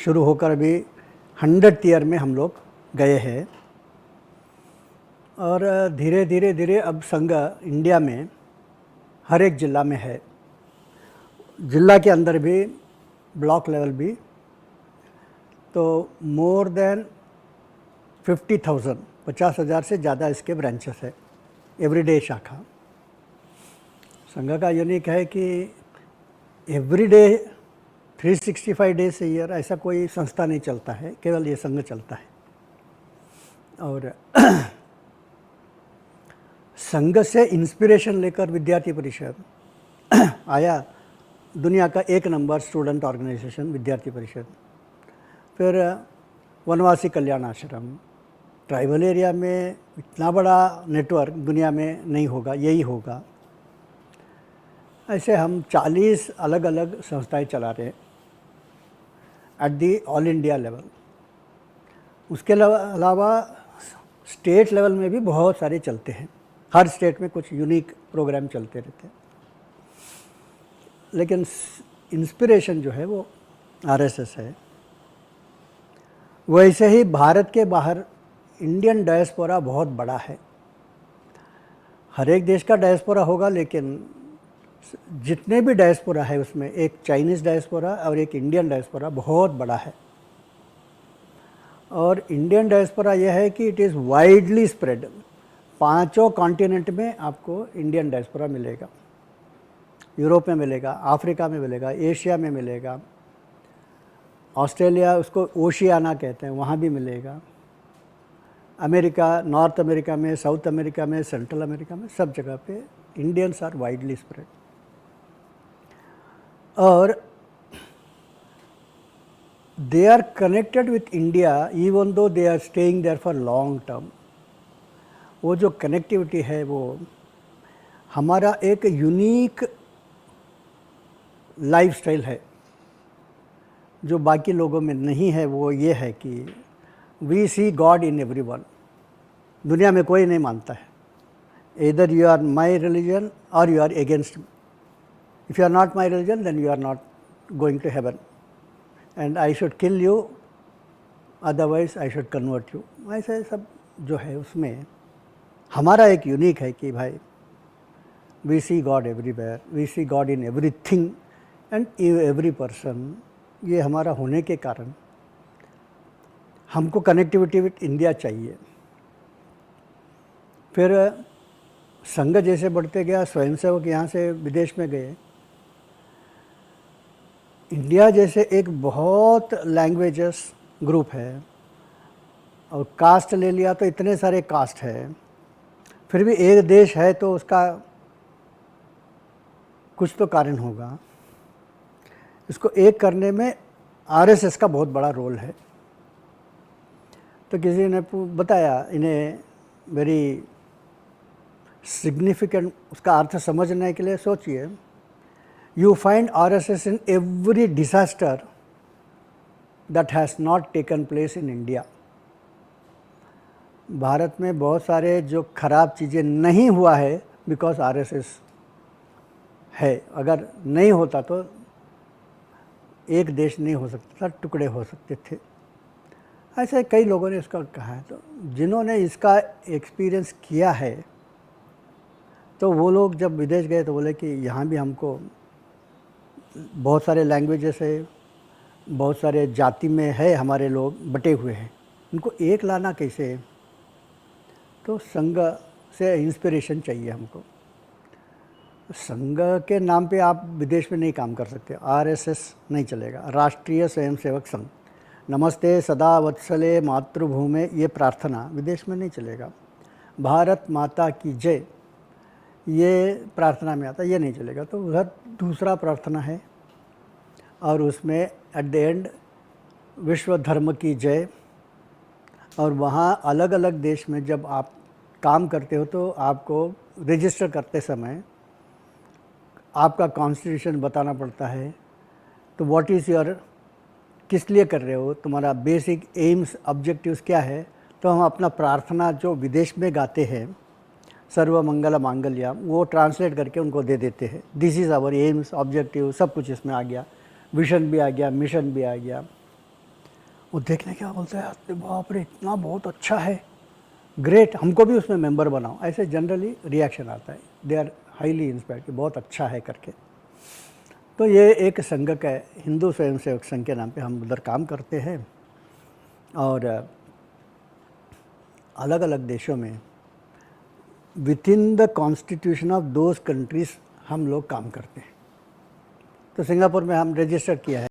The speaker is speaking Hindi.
शुरू होकर अभी 100th ईयर में हम लोग गए हैं। और धीरे धीरे धीरे अब संघ इंडिया में हर एक ज़िला में है, ज़िला के अंदर भी, ब्लॉक लेवल भी। तो मोर देन 50,000 से ज़्यादा इसके ब्रांचेस है, एवरीडे शाखा। संघ का यूनिक है कि एवरीडे 365 डेज ए ईयर ऐसा कोई संस्था नहीं चलता है, केवल ये संघ चलता है। और संघ से इंस्पिरेशन लेकर विद्यार्थी परिषद आया, दुनिया का 1 नंबर स्टूडेंट ऑर्गेनाइजेशन विद्यार्थी परिषद। फिर वनवासी कल्याण आश्रम, ट्राइबल एरिया में इतना बड़ा नेटवर्क दुनिया में नहीं होगा, यही होगा। ऐसे हम 40 अलग अलग संस्थाएं चला रहे हैं at the all India level. उसके अलावा स्टेट लेवल में भी बहुत सारे चलते हैं, हर स्टेट में कुछ यूनिक प्रोग्राम चलते रहते हैं। लेकिन इंस्पिरेशन जो है वो आरएसएस है। वैसे ही भारत के बाहर इंडियन डायस्पोरा बहुत बड़ा है। हर एक देश का डायस्पोरा होगा, लेकिन जितने भी डायस्पोरा है उसमें एक चाइनीज़ डायस्पोरा और एक इंडियन डायस्पोरा बहुत बड़ा है। और इंडियन डायस्पोरा यह है कि it is widely spread, 5 continent में आपको इंडियन डायस्पोरा मिलेगा। यूरोप में मिलेगा, अफ्रीका में मिलेगा, एशिया में मिलेगा, ऑस्ट्रेलिया, उसको ओशियाना कहते हैं, वहाँ भी मिलेगा। अमेरिका, नॉर्थ अमेरिका में, साउथ अमेरिका में, सेंट्रल अमेरिका में, सब जगह पे इंडियंस आर वाइडली स्प्रेड। और they are connected with India even though they are staying there for long term. वो जो कनेक्टिविटी है वो हमारा एक यूनिक लाइफस्टाइल है जो बाकी लोगों में नहीं है। वो ये है कि we see God in everyone. दुनिया में कोई नहीं मानता है, either you are my religion or you are against me. If you are not my religion, then you are not going to heaven, and I should kill you, otherwise I should convert you. ऐसे सब जो है उसमें हमारा एक यूनिक है कि भाई we see God everywhere, we see God in everything and every person। ये हमारा होने के कारण हमको कनेक्टिविटी विथ इंडिया चाहिए। फिर संघ जैसे बढ़ते गया, स्वयंसेवक यहाँ से विदेश में गए। इंडिया जैसे एक बहुत लैंग्वेजेस ग्रुप है, और कास्ट ले लिया तो इतने सारे कास्ट है। फिर भी एक देश है तो उसका कुछ तो कारण होगा। इसको एक करने में आरएसएस का बहुत बड़ा रोल है। तो किसी ने बताया, इन्हें वेरी सिग्निफिकेंट उसका अर्थ समझने के लिए सोचिए, you find RSS in every disaster that has not taken place in India. Bharat में बहुत सारे जो खराब चीज़ें नहीं हुआ है बिकॉज आरएसएस है। अगर नहीं होता तो एक देश नहीं हो सकता था, टुकड़े हो सकते थे। ऐसे कई लोगों ने इसका कहा है। तो जिन्होंने इसका एक्सपीरियंस किया है, तो वो लोग जब विदेश गए तो बोले कि यहाँ भी हमको बहुत सारे लैंग्वेजेस है, बहुत सारे जाति में है, हमारे लोग बटे हुए हैं, उनको एक लाना कैसे। तो संघ से इंस्पिरेशन चाहिए हमको। संघ के नाम पे आप विदेश में नहीं काम कर सकते, आरएसएस नहीं चलेगा, राष्ट्रीय स्वयंसेवक संघ। नमस्ते सदा वत्सले मातृभूमि, ये प्रार्थना विदेश में नहीं चलेगा। भारत माता की जय, ये प्रार्थना में आता, ये नहीं चलेगा। तो उधर दूसरा प्रार्थना है, और उसमें एट द एंड विश्व धर्म की जय। और वहाँ अलग अलग देश में जब आप काम करते हो तो आपको रजिस्टर करते समय आपका कॉन्स्टिट्यूशन बताना पड़ता है। तो व्हाट इज़ योर, किस लिए कर रहे हो, तुम्हारा बेसिक एम्स ऑब्जेक्टिव्स क्या है। तो हम अपना प्रार्थना जो विदेश में गाते हैं, सर्व मंगल मांगल्य, वो ट्रांसलेट करके उनको दे देते हैं। This is our aims objective, सब कुछ इसमें आ गया, विजन भी आ गया, मिशन भी आ गया। वो देखने क्या बोलते हैं, अरे बाप रे इतना बहुत अच्छा है, ग्रेट, हमको भी उसमें मेंबर बनाओ, ऐसे जनरली रिएक्शन आता है। दे आर हाईली इंस्पायर्ड कि बहुत अच्छा है करके। तो ये एक संघ का है, हिंदू स्वयंसेवक संघ के नाम पे हम उधर काम करते हैं, और अलग अलग देशों में with in the constitution of those countries हम लोग काम करते हैं। तो सिंगापुर में हम रजिस्टर किया है।